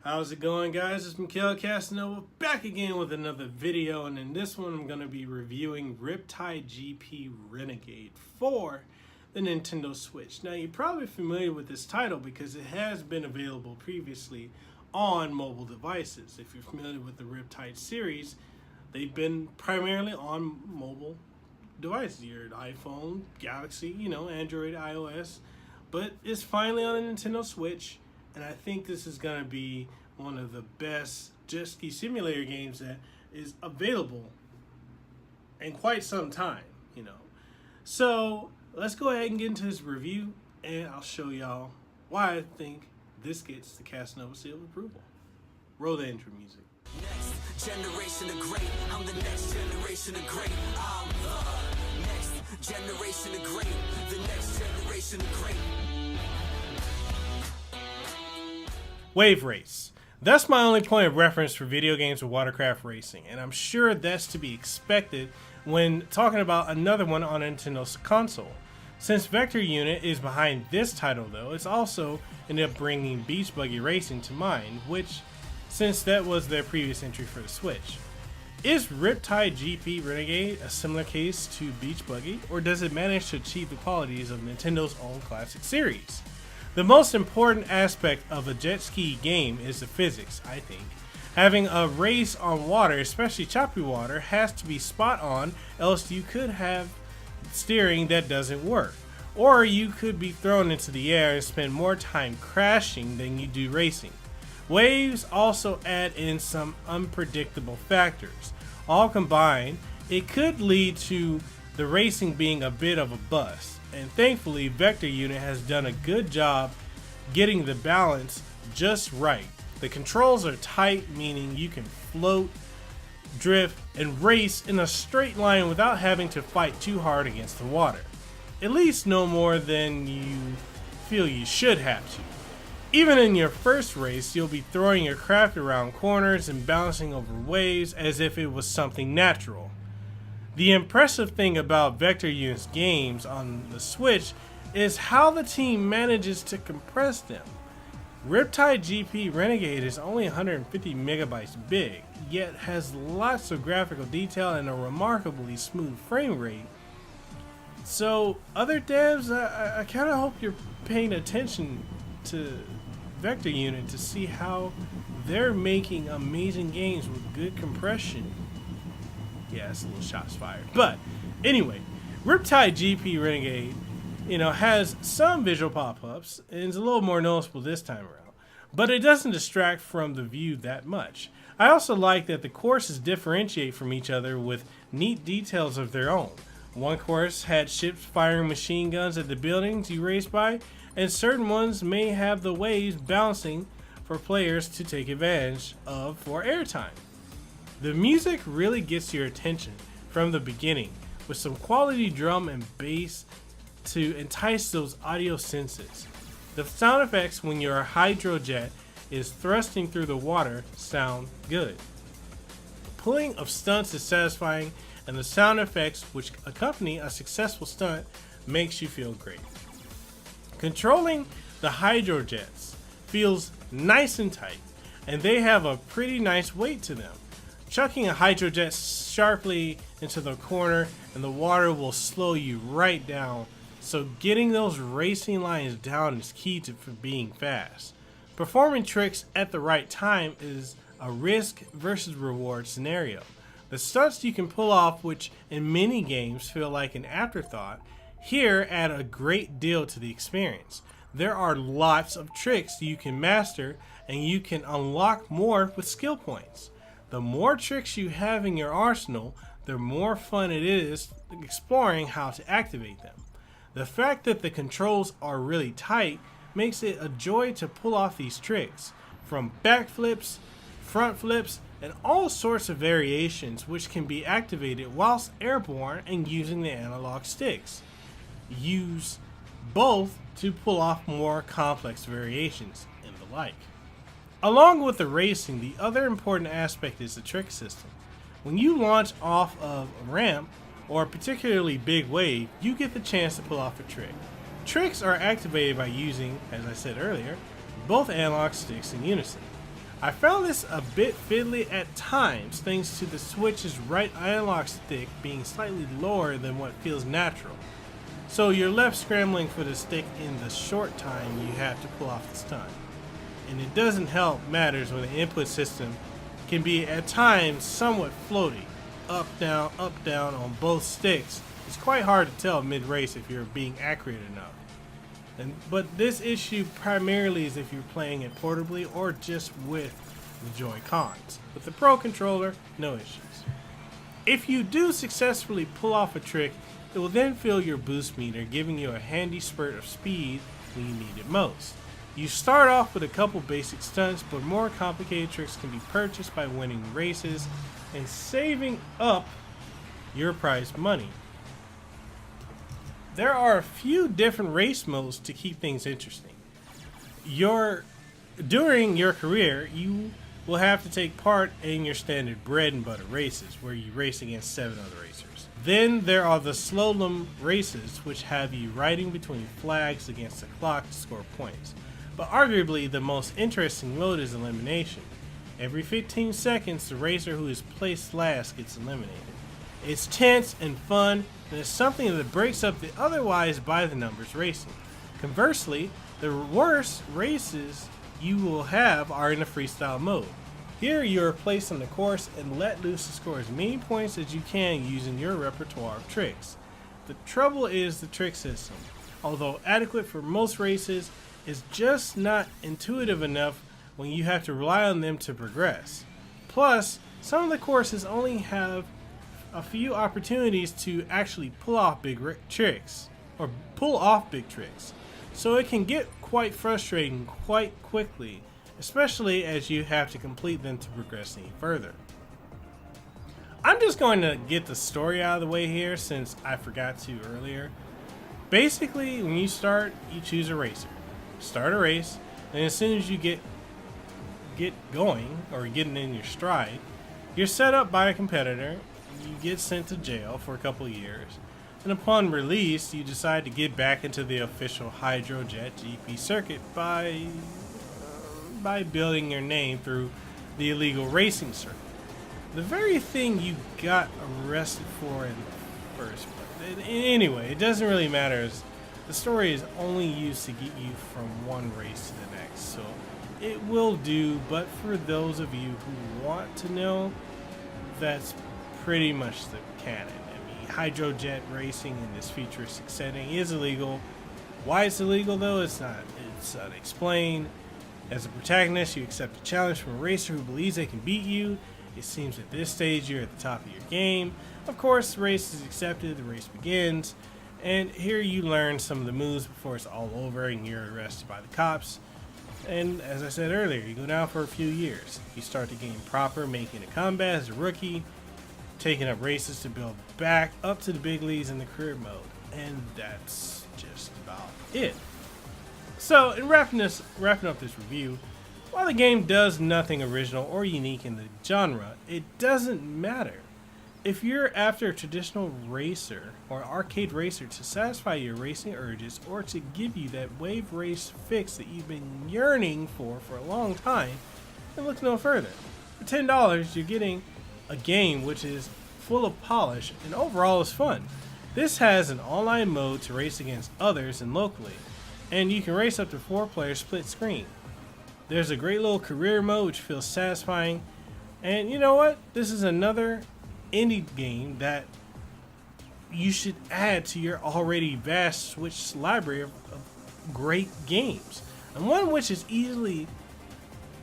How's it going, guys? It's MekelKasanova back again with another video, and in this one I'm going to be reviewing Riptide GP Renegade for the Nintendo Switch. Now, you're probably familiar with this title because it has been available previously on mobile devices. If you're familiar with the Riptide series, they've been primarily on mobile devices, your iPhone, Galaxy, Android, iOS, but it's finally on the Nintendo Switch. And I think this is going to be one of the best jet ski simulator games that is available in quite some time, So let's go ahead and get into this review, and I'll show y'all why I think this gets the Kasanova seal of approval. Roll the intro music. Next generation of great. I'm the next generation of great. I'm the next generation of great. The next generation of great. Wave race. That's my only point of reference for video games with watercraft racing, and I'm sure that's to be expected when talking about another one on Nintendo's console. Since Vector Unit is behind this title though, it's also ended up bringing beach buggy racing to mind, which, since that was their previous entry for the Switch. Is Riptide GP Renegade a similar case to beach buggy, or does it manage to achieve the qualities of Nintendo's own classic series? The most important aspect of a jet ski game is the physics, I think. Having a race on water, especially choppy water, has to be spot on, else you could have steering that doesn't work. Or you could be thrown into the air and spend more time crashing than you do racing. Waves also add in some unpredictable factors. All combined, it could lead to the racing being a bit of a bust. And thankfully, Vector Unit has done a good job getting the balance just right. The controls are tight, meaning you can float, drift, and race in a straight line without having to fight too hard against the water. At least no more than you feel you should have to. Even in your first race, you'll be throwing your craft around corners and bouncing over waves as if it was something natural. The impressive thing about Vector Unit's games on the Switch is how the team manages to compress them. Riptide GP Renegade is only 150 megabytes big, yet has lots of graphical detail and a remarkably smooth frame rate. So other devs, I kind of hope you're paying attention to Vector Unit to see how they're making amazing games with good compression. Yeah, it's a little shots fired. But anyway, Riptide GP Renegade, has some visual pop-ups and is a little more noticeable this time around. But it doesn't distract from the view that much. I also like that the courses differentiate from each other with neat details of their own. One course had ships firing machine guns at the buildings you race by, and certain ones may have the waves bouncing for players to take advantage of for airtime. The music really gets your attention from the beginning, with some quality drum and bass to entice those audio senses. The sound effects when your hydrojet is thrusting through the water sound good. Pulling of stunts is satisfying, and the sound effects which accompany a successful stunt makes you feel great. Controlling the hydrojets feels nice and tight, and they have a pretty nice weight to them. Chucking a hydrojet sharply into the corner and the water will slow you right down, so getting those racing lines down is key for being fast. Performing tricks at the right time is a risk versus reward scenario. The stunts you can pull off, which in many games feel like an afterthought, here add a great deal to the experience. There are lots of tricks you can master, and you can unlock more with skill points. The more tricks you have in your arsenal, the more fun it is exploring how to activate them. The fact that the controls are really tight makes it a joy to pull off these tricks, from backflips, front flips, and all sorts of variations which can be activated whilst airborne and using the analog sticks. Use both to pull off more complex variations and the like. Along with the racing, the other important aspect is the trick system. When you launch off of a ramp or a particularly big wave, you get the chance to pull off a trick. Tricks are activated by using, as I said earlier, both analog sticks in unison. I found this a bit fiddly at times thanks to the Switch's right analog stick being slightly lower than what feels natural. So you're left scrambling for the stick in the short time you have to pull off the stunt. And it doesn't help matters when the input system can be at times somewhat floaty. Up, down on both sticks. It's quite hard to tell mid-race if you're being accurate enough. But this issue primarily is if you're playing it portably or just with the Joy-Cons. With the Pro Controller, no issues. If you do successfully pull off a trick, it will then fill your boost meter, giving you a handy spurt of speed when you need it most. You start off with a couple basic stunts, but more complicated tricks can be purchased by winning races and saving up your prize money. There are a few different race modes to keep things interesting. During your career, you will have to take part in your standard bread and butter races, where you race against 7 other racers. Then there are the slalom races, which have you riding between flags against the clock to score points. But arguably the most interesting mode is elimination. Every 15 seconds, the racer who is placed last gets eliminated. It's tense and fun, and it's something that breaks up the otherwise by-the-numbers racing. Conversely, the worst races you will have are in the freestyle mode. Here you are placed on the course and let loose to score as many points as you can using your repertoire of tricks. The trouble is the trick system. Although adequate for most races, is just not intuitive enough when you have to rely on them to progress. Plus, some of the courses only have a few opportunities to actually pull off big tricks. So it can get quite frustrating quite quickly, especially as you have to complete them to progress any further. I'm just going to get the story out of the way here since I forgot to earlier. Basically, when you start, you choose a racer. Start a race, and as soon as you get going or getting in your stride, you're set up by a competitor. You get sent to jail for a couple years, and upon release, you decide to get back into the official Hydrojet GP circuit by building your name through the illegal racing circuit. The very thing you got arrested for in the first place. Anyway, it doesn't really matter. The story is only used to get you from one race to the next, so it will do. But for those of you who want to know, that's pretty much the canon. I mean, hydrojet racing in this futuristic setting is illegal. Why it's illegal though, it's not. It's unexplained. As a protagonist, you accept a challenge from a racer who believes they can beat you. It seems at this stage you're at the top of your game. Of course, the race is accepted, the race begins, and here you learn some of the moves before it's all over and you're arrested by the cops. And as I said earlier, you go down for a few years. You start to gain proper making a combat as a rookie, taking up races to build back up to the big leagues in the career mode. And that's just about it. So, in wrapping up this review, while the game does nothing original or unique in the genre, it doesn't matter. If you're after a traditional racer or arcade racer to satisfy your racing urges or to give you that wave race fix that you've been yearning for a long time, then look no further. For $10, you're getting a game which is full of polish and overall is fun. This has an online mode to race against others and locally, and you can race up to 4 players split screen. There's a great little career mode which feels satisfying, and you know what? This is another indie game that you should add to your already vast Switch library of great games, and one which is easily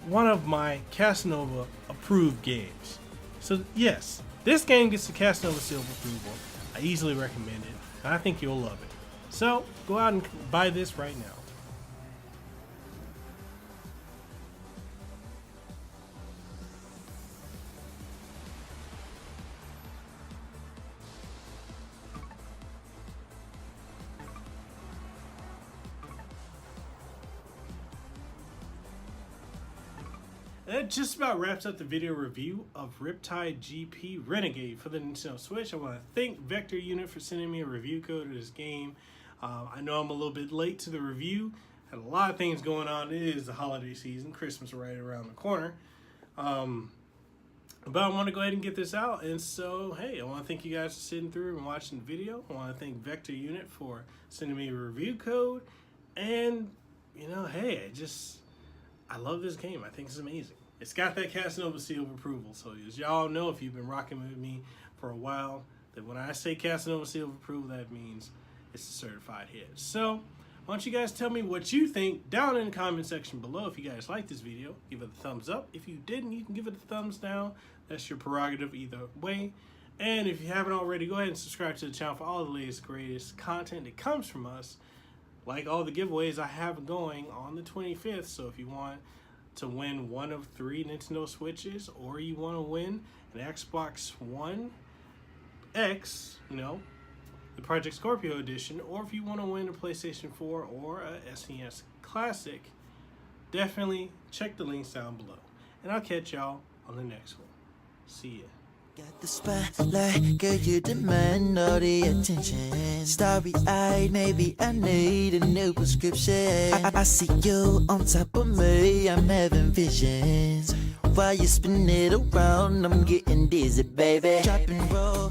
one of my Kasanova approved games. So yes, this game gets the Kasanova seal of approval. I easily recommend it, and I think you'll love it. So go out and buy this right now. That just about wraps up the video review of Riptide GP Renegade for the Nintendo Switch. I want to thank Vector Unit for sending me a review code of this game. I know I'm a little bit late to the review. Had a lot of things going on. It is the holiday season. Christmas right around the corner. But I want to go ahead and get this out. And so, hey, I want to thank you guys for sitting through and watching the video. I want to thank Vector Unit for sending me a review code. And, you know, hey, I love this game. I think it's amazing. It's got that Kasanova seal of approval. So as y'all know, if you've been rocking with me for a while, that when I say Kasanova seal of approval, that means it's a certified hit. So why don't you guys tell me what you think down in the comment section below. If you guys like this video, give it a thumbs up. If you didn't, you can give it a thumbs down. That's your prerogative either way. And if you haven't already, go ahead and subscribe to the channel for all the latest, greatest content that comes from us. Like all the giveaways I have going on the 25th. So if you want to win one of 3 Nintendo Switches, or you want to win an Xbox One X, you know, the Project Scorpio edition, or if you want to win a PlayStation 4 or a SNES Classic, definitely check the links down below. And I'll catch y'all on the next one. See ya. Got the spotlight, girl, you demand all the attention. Starry-eyed, maybe I need a new prescription. I see you on top of me, I'm having visions. While you spin it around, I'm getting dizzy, baby. Drop and roll.